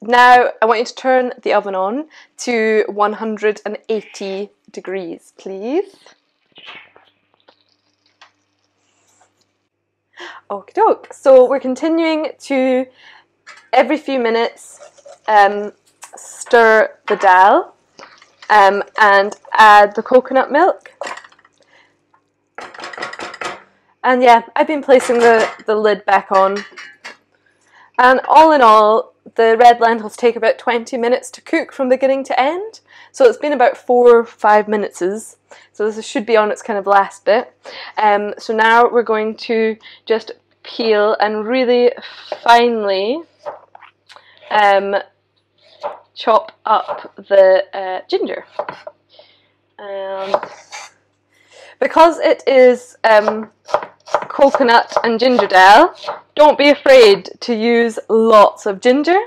now I want you to turn the oven on to 180 degrees, please. Okie doke. So we're continuing to, every few minutes, stir the dahl and add the coconut milk. And yeah, I've been placing the lid back on. And all in all, the red lentils take about 20 minutes to cook from beginning to end. So it's been about 4 or 5 minutes. So this should be on its kind of last bit. So now we're going to just peel and really finely chop up the ginger. Because it is coconut and ginger dahl, don't be afraid to use lots of ginger.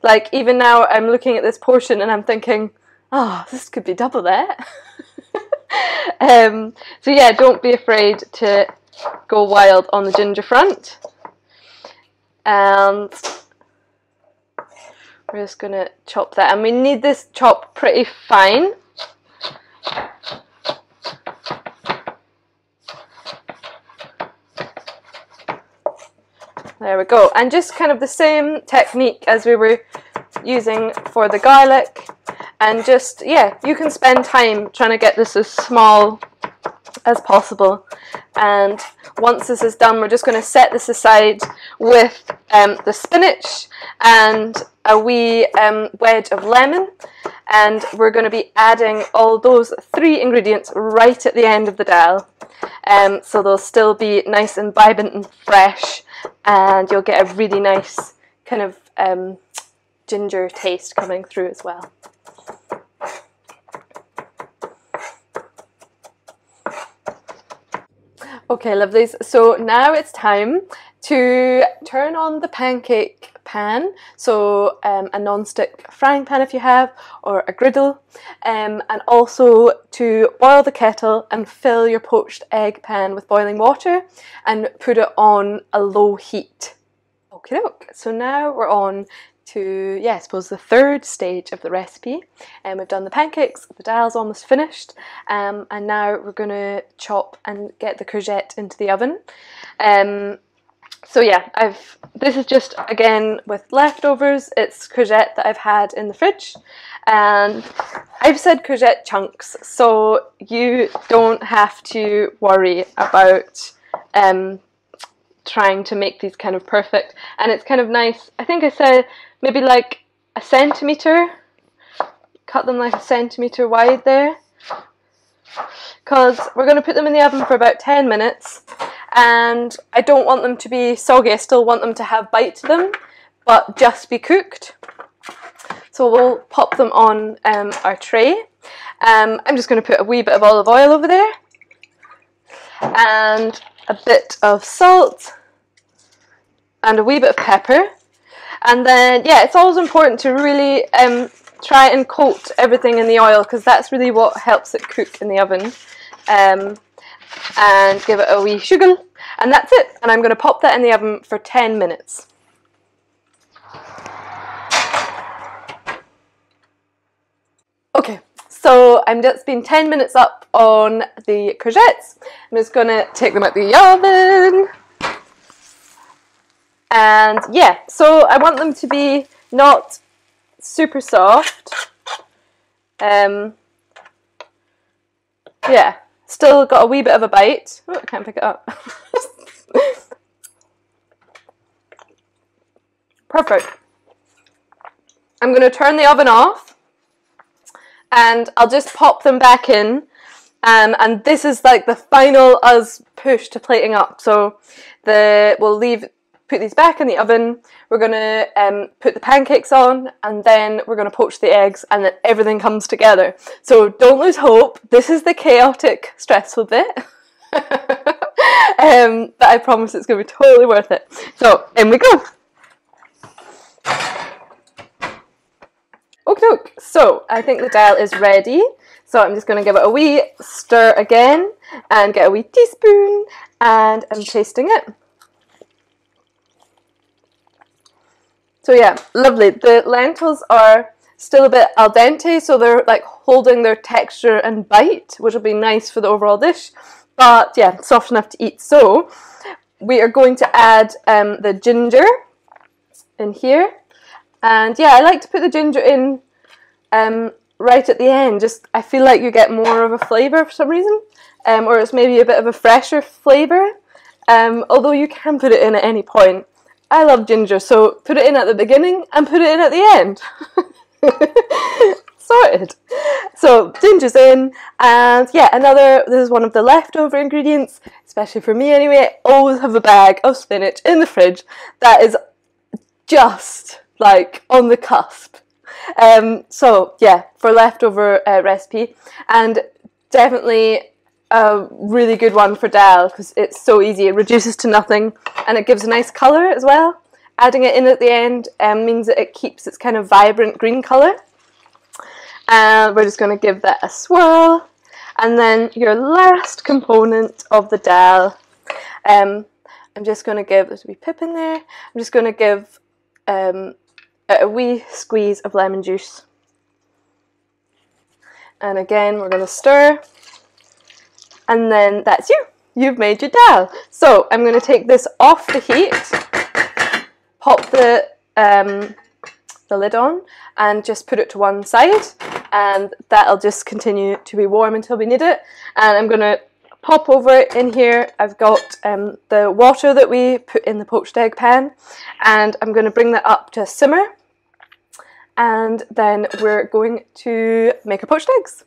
Like even now I'm looking at this portion and I'm thinking, oh, this could be double that. So yeah, don't be afraid to go wild on the ginger front. And we're just going to chop that, and we need this chopped pretty fine. There we go, and just kind of the same technique as we were using for the garlic, and just, yeah, you can spend time trying to get this as small as possible. And once this is done, we're just going to set this aside with the spinach and a wee wedge of lemon, and we're going to be adding all those 3 ingredients right at the end of the dahl, so they'll still be nice and vibrant and fresh, and you'll get a really nice kind of ginger taste coming through as well. Okay, lovelies, so now it's time to turn on the pancake pan, so a non-stick frying pan if you have, or a griddle, and also to boil the kettle and fill your poached egg pan with boiling water and put it on a low heat. Okay, so now we're on to, yeah, I suppose the 3rd stage of the recipe, and we've done the pancakes, the dahl's almost finished, and now we're going to chop and get the courgette into the oven. So yeah, this is just, again, with leftovers. It's courgette that I've had in the fridge, and I've said courgette chunks, so you don't have to worry about trying to make these kind of perfect. And it's kind of nice, I think I said maybe like a centimetre, cut them like a centimetre wide there, because we're going to put them in the oven for about 10 minutes, and I don't want them to be soggy. I still want them to have bite to them, but just be cooked. So we'll pop them on our tray. I'm just going to put a wee bit of olive oil over there, and a bit of salt, and a wee bit of pepper. And then, yeah, it's always important to really try and coat everything in the oil, because that's really what helps it cook in the oven. And give it a wee sugar, and that's it. And I'm going to pop that in the oven for 10 minutes. Okay, so I'm just been 10 minutes up on the courgettes. I'm just going to take them out the oven. And yeah, so I want them to be not super soft. Yeah, still got a wee bit of a bite. Oh, I can't pick it up. Perfect. I'm going to turn the oven off, and I'll just pop them back in. And this is like the final push to plating up. So we'll put these back in the oven. We're going to put the pancakes on, and then we're going to poach the eggs, and then everything comes together. So don't lose hope. This is the chaotic, stressful bit. But I promise it's going to be totally worth it. So in we go. Okay, so I think the dahl is ready. So I'm just going to give it a wee stir again, and get a wee teaspoon, and I'm tasting it. So yeah, lovely. The lentils are still a bit al dente, so they're like holding their texture and bite, which will be nice for the overall dish. But yeah, soft enough to eat. So we are going to add the ginger in here. And yeah, I like to put the ginger in right at the end. Just, I feel like you get more of a flavour for some reason. Or it's maybe a bit of a fresher flavour. Although you can put it in at any point. I love ginger, so put it in at the beginning and put it in at the end. Sorted. So ginger's in, and yeah, this is one of the leftover ingredients, especially for me anyway. I always have a bag of spinach in the fridge that is just like on the cusp. So yeah, for leftover recipe, and definitely a really good one for dahl because it's so easy. It reduces to nothing and it gives a nice colour as well. Adding it in at the end means that it keeps its kind of vibrant green colour. And we're just going to give that a swirl. And then your last component of the dahl, I'm just going to give, there's a wee pip in there, I'm just going to give a wee squeeze of lemon juice. And again, we're going to stir. And then that's you. You've made your dahl. So I'm going to take this off the heat, pop the lid on, and just put it to one side. And that'll just continue to be warm until we need it. And I'm going to pop over it in here. I've got the water that we put in the poached egg pan, and I'm going to bring that up to simmer. And then we're going to make our poached eggs.